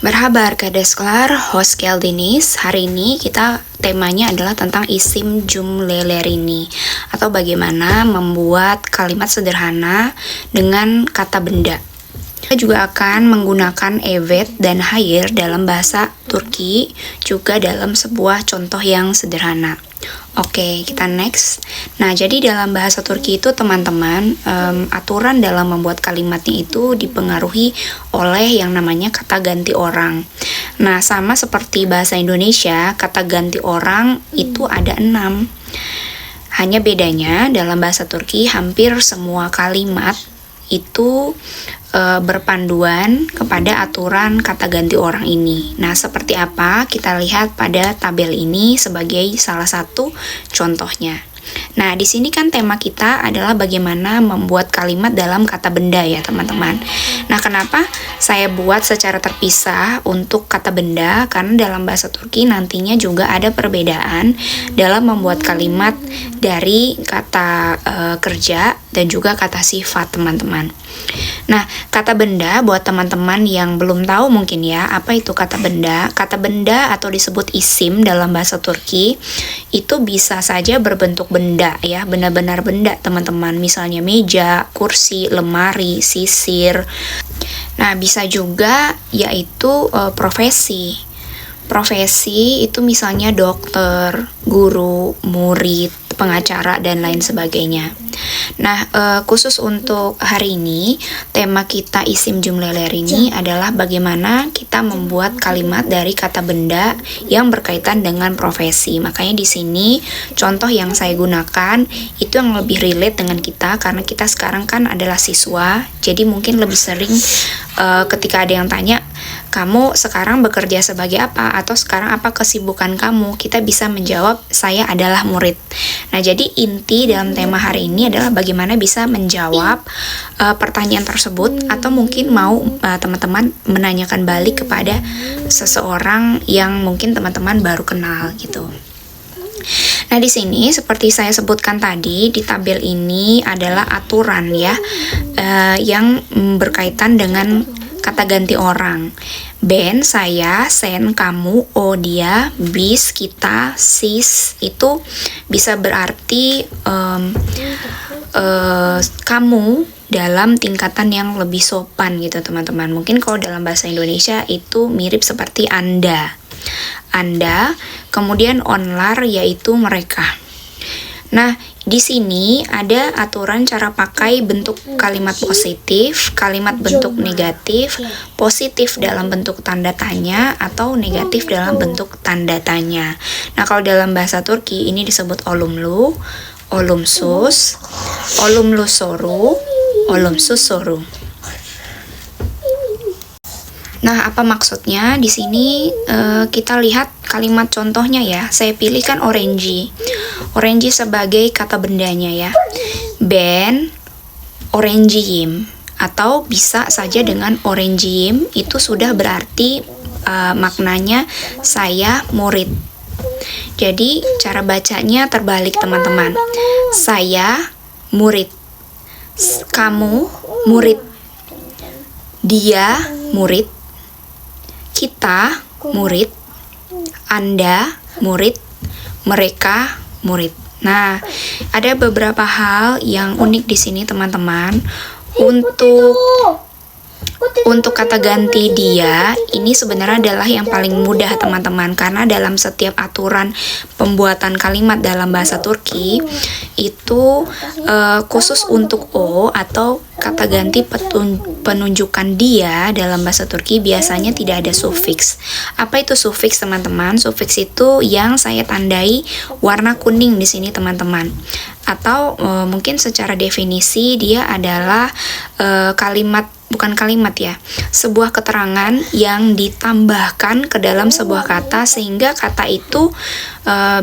Merhaba Arkadaşlar, host geldiniz. Hari ini temanya adalah tentang isim cümlelerini atau bagaimana membuat kalimat sederhana dengan kata benda. Kita juga akan menggunakan evet dan hayır dalam bahasa Turki, juga dalam sebuah contoh yang sederhana. Oke, kita next. Nah, jadi dalam bahasa Turki itu teman-teman, aturan dalam membuat kalimatnya itu dipengaruhi oleh yang namanya kata ganti orang. Nah, sama seperti bahasa Indonesia, kata ganti orang itu ada 6. Hanya bedanya dalam bahasa Turki hampir semua kalimat itu berpanduan kepada aturan kata ganti orang ini. Nah, seperti apa? Kita lihat pada tabel ini sebagai salah satu contohnya. Nah, di sini kan tema kita adalah bagaimana membuat kalimat dalam kata benda ya, teman-teman. Nah, kenapa saya buat secara terpisah untuk kata benda? Karena dalam bahasa Turki nantinya juga ada perbedaan dalam membuat kalimat dari kata kerja dan juga kata sifat, teman-teman. Nah, kata benda buat teman-teman yang belum tahu mungkin ya, apa itu kata benda? Kata benda atau disebut isim dalam bahasa Turki itu bisa saja berbentuk benda ya, benar-benar benda teman-teman. Misalnya meja, kursi, lemari, sisir. Nah, bisa juga yaitu profesi. Profesi itu misalnya dokter, guru, murid, pengacara, dan lain sebagainya. Nah, khusus untuk hari ini, tema kita isim cümlelerini adalah bagaimana kita membuat kalimat dari kata benda yang berkaitan dengan profesi. Makanya di sini contoh yang saya gunakan itu yang lebih relate dengan kita, karena kita sekarang kan adalah siswa, jadi mungkin lebih sering ketika ada yang tanya, kamu sekarang bekerja sebagai apa? Atau sekarang apa kesibukan kamu? Kita bisa menjawab, saya adalah murid. Nah, jadi inti dalam tema hari ini adalah bagaimana bisa menjawab pertanyaan tersebut, atau mungkin mau teman-teman menanyakan balik kepada seseorang yang mungkin teman-teman baru kenal gitu. Nah, di sini seperti saya sebutkan tadi, di tabel ini adalah aturan ya, yang berkaitan dengan kata ganti orang. Ben, saya, sen, kamu, o, dia, bis, kita, sis, itu bisa berarti kamu dalam tingkatan yang lebih sopan gitu, teman-teman. Mungkin kalau dalam bahasa Indonesia itu mirip seperti Anda. Anda, kemudian onlar yaitu mereka. Nah, di sini ada aturan cara pakai bentuk kalimat positif, kalimat bentuk negatif, positif dalam bentuk tanda tanya, atau negatif dalam bentuk tanda tanya. Nah, kalau dalam bahasa Turki ini disebut olumlu, olumsuz, olumlu soru, olumsuz soru. Nah, apa maksudnya? Di sini kita lihat kalimat contohnya ya. Saya pilihkan orange. Orange sebagai kata bendanya ya. Ben orangeyim, atau bisa saja dengan orangeyim itu sudah berarti maknanya saya murid. Jadi cara bacanya terbalik, teman-teman. Saya murid. Kamu murid. Dia murid. Kita murid, Anda murid, mereka murid. Nah, ada beberapa hal yang unik di sini, teman-teman. Untuk kata ganti dia, ini sebenarnya adalah yang paling mudah, teman-teman, karena dalam setiap aturan pembuatan kalimat dalam bahasa Turki itu khusus untuk o atau kata ganti penunjukan dia dalam bahasa Turki biasanya tidak ada sufiks. Apa itu sufiks, teman-teman? Sufiks itu yang saya tandai warna kuning di sini, teman-teman. Atau mungkin secara definisi dia adalah bukan kalimat ya, sebuah keterangan yang ditambahkan ke dalam sebuah kata sehingga kata itu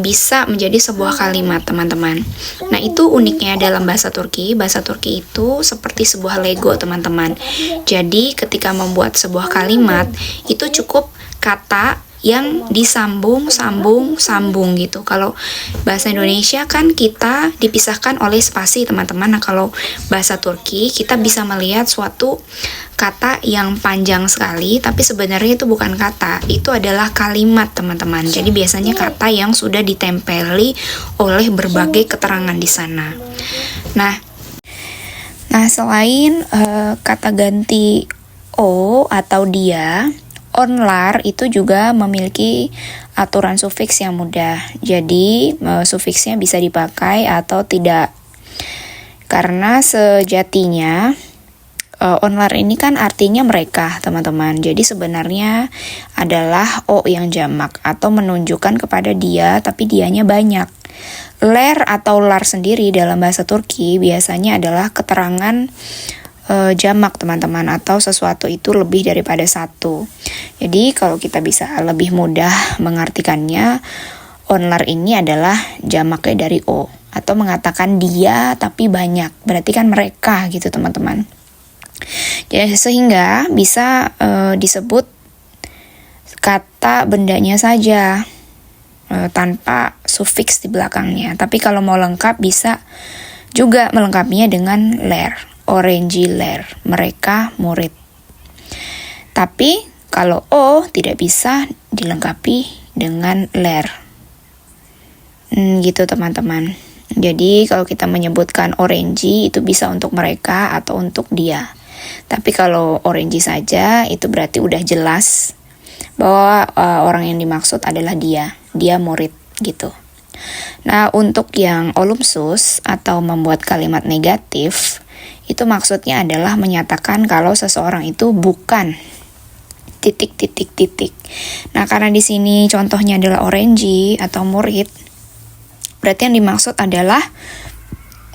bisa menjadi sebuah kalimat, teman-teman. Nah, itu uniknya dalam bahasa Turki. Bahasa Turki itu seperti sebuah Lego, teman-teman. Jadi ketika membuat sebuah kalimat itu cukup kata yang disambung, sambung gitu. Kalau bahasa Indonesia kan kita dipisahkan oleh spasi, teman-teman. Nah, kalau bahasa Turki kita bisa melihat suatu kata yang panjang sekali, tapi sebenarnya itu bukan kata, itu adalah kalimat, teman-teman. Jadi biasanya kata yang sudah ditempeli oleh berbagai keterangan di sana. Nah, selain kata ganti o atau dia, onlar itu juga memiliki aturan sufiks yang mudah. Jadi sufiksnya bisa dipakai atau tidak. Karena sejatinya onlar ini kan artinya mereka, teman-teman. Jadi sebenarnya adalah o yang jamak atau menunjukkan kepada dia, tapi dianya banyak. Ler atau lar sendiri dalam bahasa Turki biasanya adalah keterangan jamak, teman-teman, atau sesuatu itu lebih daripada satu. Jadi kalau kita bisa lebih mudah mengartikannya, onlar ini adalah jamaknya dari o, atau mengatakan dia tapi banyak, berarti kan mereka gitu, teman-teman. Jadi sehingga bisa disebut kata bendanya saja tanpa sufiks di belakangnya. Tapi kalau mau lengkap bisa juga melengkapinya dengan ler. Orange ler, mereka murid. Tapi kalau o tidak bisa dilengkapi dengan ler. Gitu, teman-teman. Jadi kalau kita menyebutkan orange itu bisa untuk mereka atau untuk dia. Tapi kalau orange saja itu berarti udah jelas bahwa orang yang dimaksud adalah dia murid gitu. Nah, untuk yang olumsus atau membuat kalimat negatif, itu maksudnya adalah menyatakan kalau seseorang itu bukan ... Nah, karena di sini contohnya adalah orange atau murid, berarti yang dimaksud adalah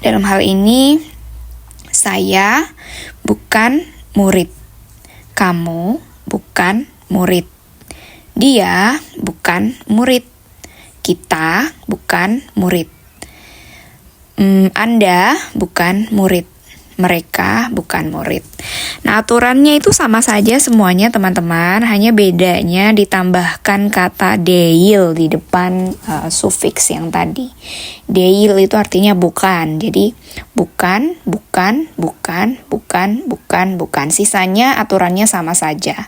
dalam hal ini saya bukan murid, kamu bukan murid, dia bukan murid, kita bukan murid, Anda bukan murid, mereka bukan murid. Nah, aturannya itu sama saja semuanya, teman-teman, hanya bedanya ditambahkan kata değil di depan sufiks yang tadi. Değil itu artinya bukan. Jadi bukan. Sisanya aturannya sama saja.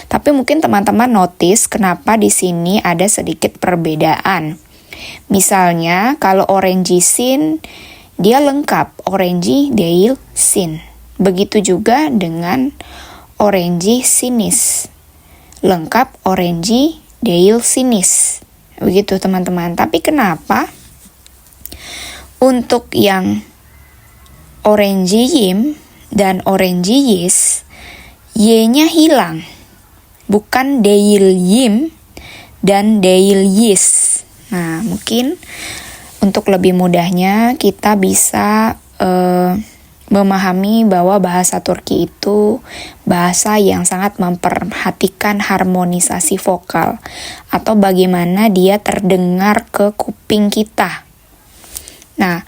Tapi mungkin teman-teman notice kenapa di sini ada sedikit perbedaan. Misalnya kalau orange sin, dia lengkap, orange değil sin. Begitu juga dengan orange sinis, lengkap orange değil sinis. Begitu, teman-teman. Tapi kenapa untuk yang orange yim dan orange yis, y-nya hilang, bukan değil yim dan değil yis. Nah, mungkin untuk lebih mudahnya kita bisa memahami bahwa bahasa Turki itu bahasa yang sangat memperhatikan harmonisasi vokal atau bagaimana dia terdengar ke kuping kita. Nah,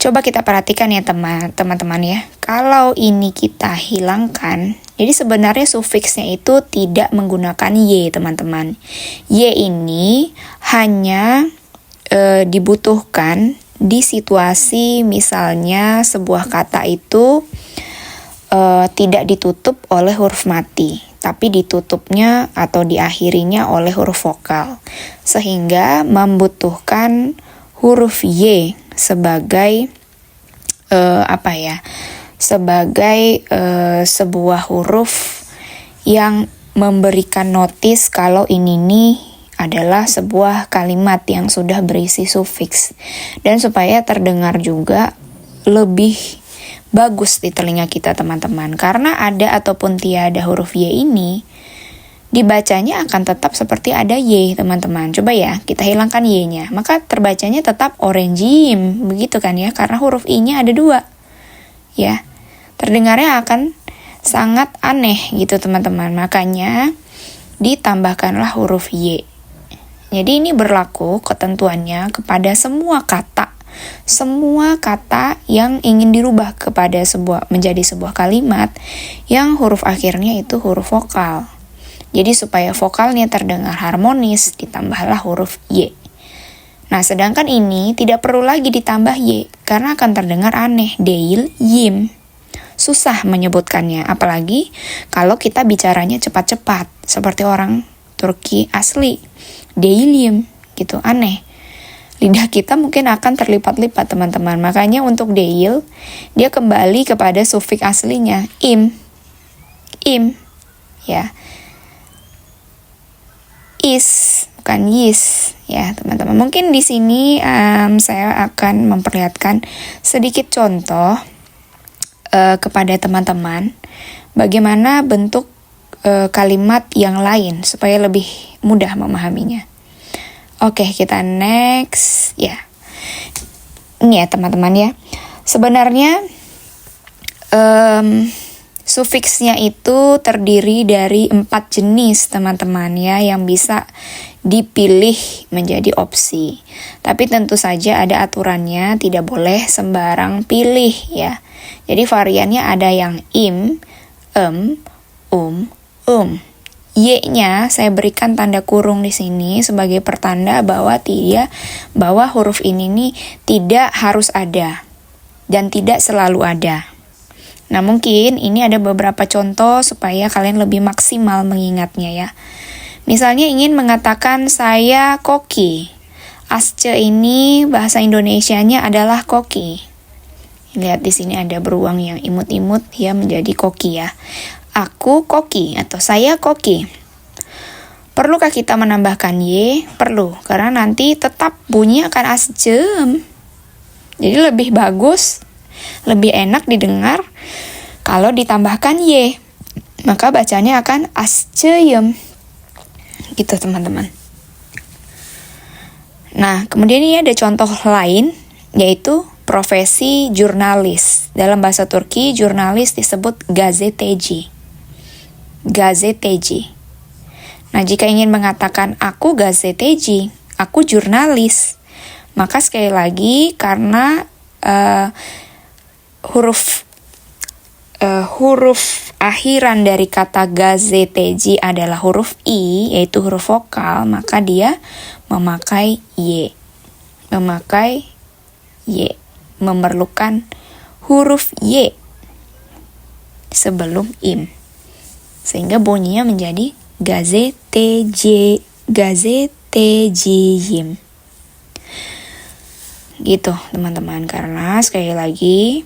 coba kita perhatikan ya teman-teman ya. Kalau ini kita hilangkan, jadi sebenarnya sufiksnya itu tidak menggunakan y, teman-teman. Y ini hanya dibutuhkan di situasi misalnya sebuah kata itu tidak ditutup oleh huruf mati, tapi ditutupnya atau diakhirinya oleh huruf vokal, sehingga membutuhkan huruf y sebagai sebagai sebuah huruf yang memberikan notis kalau ini nih adalah sebuah kalimat yang sudah berisi sufiks, dan supaya terdengar juga lebih bagus di telinga kita, teman-teman. Karena ada ataupun tiada huruf y ini, dibacanya akan tetap seperti ada y, teman-teman. Coba ya, kita hilangkan y-nya, maka terbacanya tetap orangeyim, begitu kan ya, karena huruf i-nya ada 2. Ya, terdengarnya akan sangat aneh gitu, teman-teman. Makanya ditambahkanlah huruf y. Jadi ini berlaku ketentuannya kepada semua kata yang ingin dirubah menjadi sebuah kalimat yang huruf akhirnya itu huruf vokal. Jadi supaya vokalnya terdengar harmonis, ditambahlah huruf Y. Nah, sedangkan ini tidak perlu lagi ditambah Y, karena akan terdengar aneh, deil, yim. Susah menyebutkannya, apalagi kalau kita bicaranya cepat-cepat, seperti orang Turki asli, deil, yim, gitu, aneh. Lidah kita mungkin akan terlipat-lipat, teman-teman. Makanya untuk deil, dia kembali kepada sufiks aslinya, im, ya. Is, bukan yis, ya teman-teman. Mungkin di sini saya akan memperlihatkan sedikit contoh kepada teman-teman bagaimana bentuk kalimat yang lain supaya lebih mudah memahaminya. Oke, kita next, ya. Ini ya teman-teman ya. Sebenarnya sufiksnya itu terdiri dari 4 jenis teman-teman ya yang bisa dipilih menjadi opsi. Tapi tentu saja ada aturannya, tidak boleh sembarang pilih ya. Jadi variannya ada yang im, Y-nya saya berikan tanda kurung di sini sebagai pertanda bahwa huruf ini nih tidak harus ada dan tidak selalu ada. Nah, mungkin ini ada beberapa contoh supaya kalian lebih maksimal mengingatnya ya. Misalnya ingin mengatakan saya koki. Asce ini bahasa Indonesianya adalah koki. Lihat di sini ada beruang yang imut-imut ya menjadi koki ya. Aku koki atau saya koki. Perlukah kita menambahkan Y? Perlu, karena nanti tetap bunyi akan asjem. Jadi lebih bagus, lebih enak didengar kalau ditambahkan Y. Maka bacanya akan asceyem. Gitu teman-teman. Nah, kemudian ini ada contoh lain, yaitu profesi jurnalis. Dalam bahasa Turki, jurnalis disebut gazeteci. Gazeteci. Nah, jika ingin mengatakan aku gazeteci, aku jurnalis, maka sekali lagi karena huruf akhiran dari kata gazeteci adalah huruf I, yaitu huruf vokal, maka dia memakai Y. Memerlukan huruf Y sebelum im. Sehingga bunyinya menjadi gazetejiyim. Gitu teman-teman, karena sekali lagi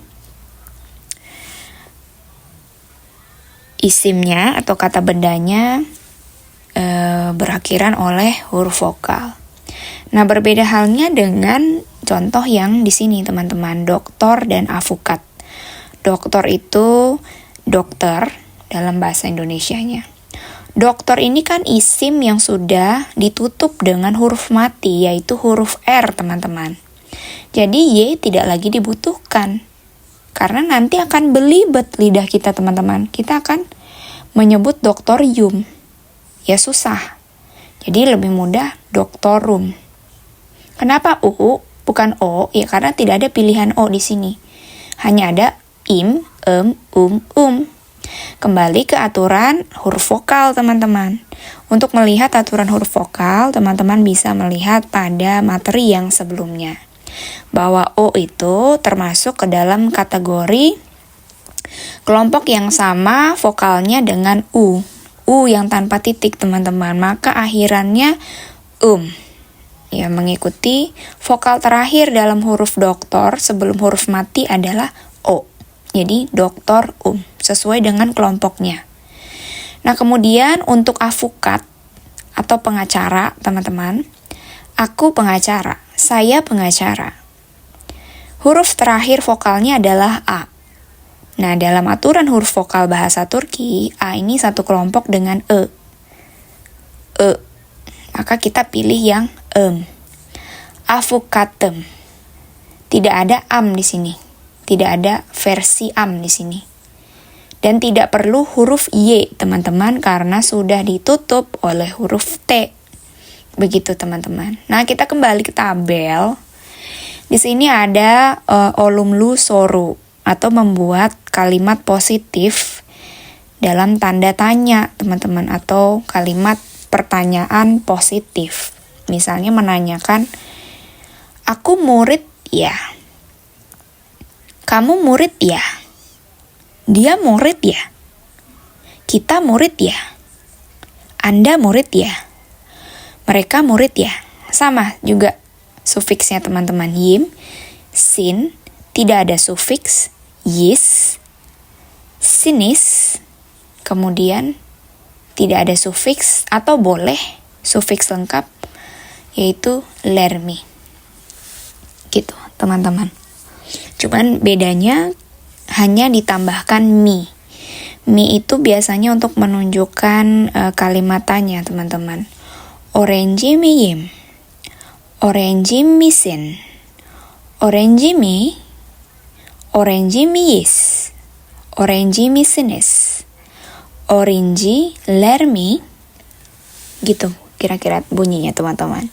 isimnya atau kata bendanya berakhiran oleh huruf vokal. Nah, berbeda halnya dengan contoh yang di sini teman-teman, doktor dan avukat. Doktor itu dokter dalam bahasa Indonesianya. Doktor ini kan isim yang sudah ditutup dengan huruf mati, yaitu huruf R teman-teman. Jadi Y tidak lagi dibutuhkan. Karena nanti akan belibet lidah kita teman-teman. Kita akan menyebut doktorium. Ya susah. Jadi lebih mudah doktorum. Kenapa U bukan O? Ya karena tidak ada pilihan O di sini. Hanya ada im, Kembali ke aturan huruf vokal teman-teman. Untuk melihat aturan huruf vokal, teman-teman bisa melihat pada materi yang sebelumnya. Bahwa O itu termasuk ke dalam kategori kelompok yang sama vokalnya dengan U yang tanpa titik teman-teman, maka akhirannya ya, mengikuti vokal terakhir dalam huruf doktor sebelum huruf mati adalah O. Jadi doktor sesuai dengan kelompoknya. Nah, kemudian untuk avukat atau pengacara teman-teman, aku pengacara, saya pengacara. Huruf terakhir vokalnya adalah A. Nah, dalam aturan huruf vokal bahasa Turki, A ini satu kelompok dengan E. Maka kita pilih yang Avukatem. Tidak ada am di sini. Tidak ada versi am di sini. Dan tidak perlu huruf Y, teman-teman, karena sudah ditutup oleh huruf T. Begitu, teman-teman. Nah, kita kembali ke tabel. Di sini ada olumlu soru atau membuat kalimat positif dalam tanda tanya, teman-teman, atau kalimat pertanyaan positif. Misalnya menanyakan, aku murid ya? Kamu murid ya? Dia murid ya? Kita murid ya? Anda murid ya? Mereka murid ya? Sama juga sufiksnya, teman-teman. Yim, sin, tidak ada sufiks, yis, sinis, kemudian tidak ada sufiks atau boleh sufiks lengkap, yaitu lermi. Gitu, teman-teman. Cuman bedanya hanya ditambahkan mi. Mi itu biasanya untuk menunjukkan kalimat tanya, teman-teman. Orange mi yim. Orange mi sin. Orange mi. Orange mi yis. Orange mi sinis. Orange lermi. Gitu kira-kira bunyinya, teman-teman.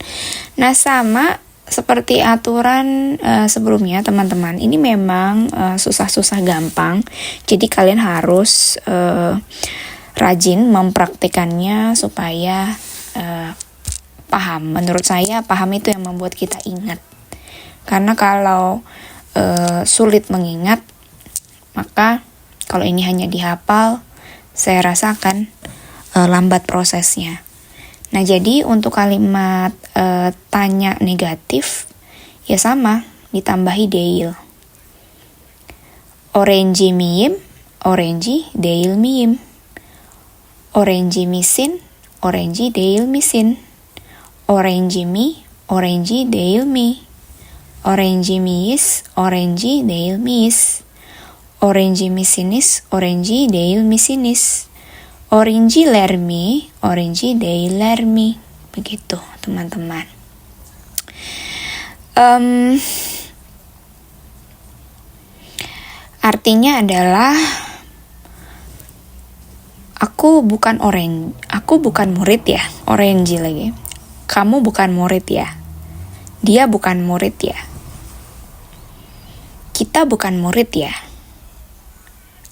Nah, sama seperti aturan sebelumnya, teman-teman. Ini memang susah-susah gampang. Jadi kalian harus rajin mempraktikannya supaya paham. Menurut saya paham itu yang membuat kita ingat. Karena kalau sulit mengingat, maka kalau ini hanya dihafal, saya rasakan lambat prosesnya. Nah, jadi untuk kalimat tanya negatif, ya sama, ditambahi deil. Orange miyim, orange deil miyim. Orange misin, orange deil misin. Orange mi, orange deil mi. Orange miis, orange deil miis. Orange misinis, orange deil misinis. Orange lermi, orange deil lermi. Begitu, teman-teman. Artinya adalah aku bukan murid ya, orange lagi. Kamu bukan murid ya. Dia bukan murid ya. Kita bukan murid ya.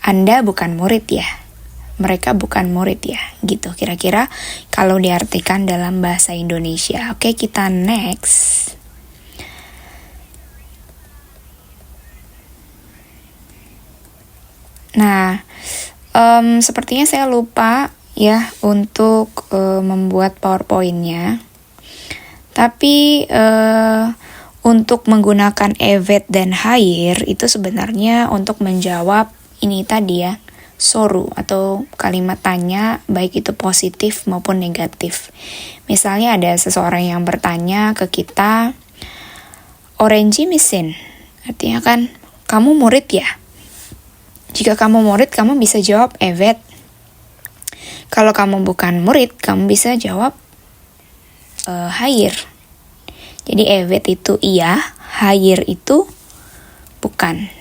Anda bukan murid ya. Mereka bukan murid ya, gitu kira-kira kalau diartikan dalam bahasa Indonesia. Oke, kita next. Nah, sepertinya saya lupa ya untuk membuat PowerPoint-nya. Tapi untuk menggunakan evet dan hair itu sebenarnya untuk menjawab ini tadi ya, soru atau kalimat tanya baik itu positif maupun negatif. Misalnya ada seseorang yang bertanya ke kita, orange misin, artinya kan kamu murid ya. Jika kamu murid, kamu bisa jawab evet. Kalau kamu bukan murid, kamu bisa jawab hair. Jadi evet itu iya, hair itu bukan.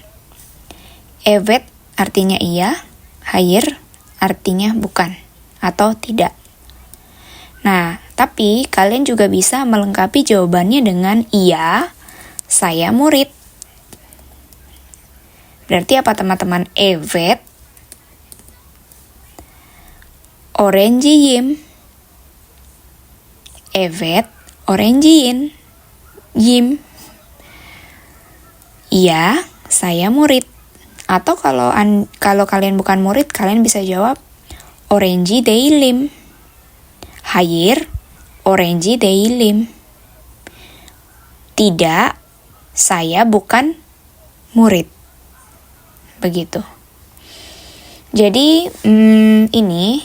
Evet artinya iya, hair artinya bukan atau tidak. Nah, tapi kalian juga bisa melengkapi jawabannya dengan iya, saya murid. Berarti apa, teman-teman? Evet, orange yim. Evet, orange yim. Iya, saya murid. Atau kalau kalian bukan murid, kalian bisa jawab orange deilim. Hair, orange deilim. Tidak, saya bukan murid. Begitu. Jadi ini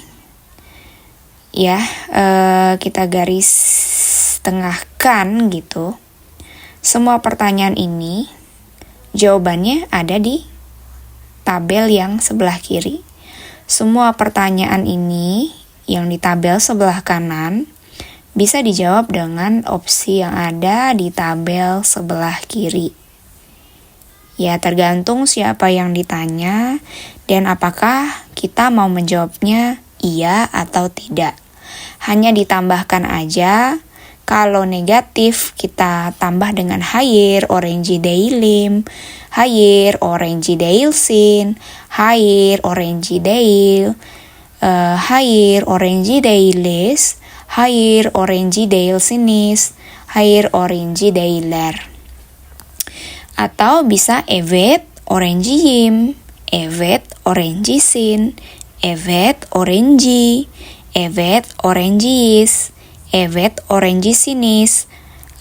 ya kita garis tengahkan gitu. Semua pertanyaan ini jawabannya ada di tabel yang sebelah kiri. Semua pertanyaan ini yang di tabel sebelah kanan bisa dijawab dengan opsi yang ada di tabel sebelah kiri. Ya, tergantung siapa yang ditanya dan apakah kita mau menjawabnya iya atau tidak. Hanya ditambahkan aja. Kalau negatif, kita tambah dengan hair, orange deilim, hair, orange deilsin, hair, orange deil. Hayır öğrenci değiliz. Hayır öğrenci değilsiniz. Hayır öğrenci değiller. Atau bisa evet öğrenciyim. Evet öğrencisin. Evet öğrenci. Evet öğrenciyiz. Evet öğrencisiniz.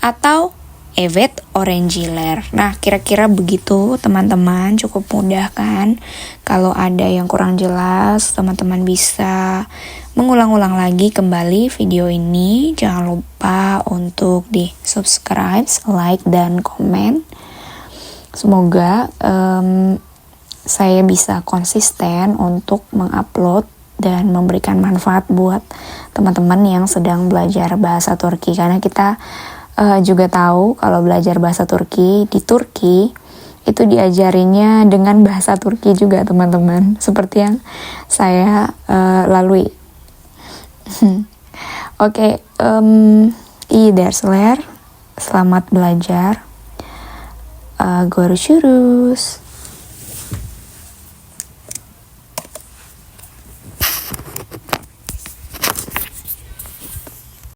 Atau evet öğrenciler. Nah, kira-kira begitu teman-teman, cukup mudah kan? Kalau ada yang kurang jelas, teman-teman bisa mengulang-ulang lagi kembali video ini. Jangan lupa untuk di subscribe, like, dan komen. Semoga saya bisa konsisten untuk mengupload dan memberikan manfaat buat teman-teman yang sedang belajar bahasa Turki. Karena kita juga tahu kalau belajar bahasa Turki di Turki itu diajarinya dengan bahasa Turki juga teman-teman, seperti yang saya lalui. Oke, iyi dersler, selamat belajar. Görüşürüz.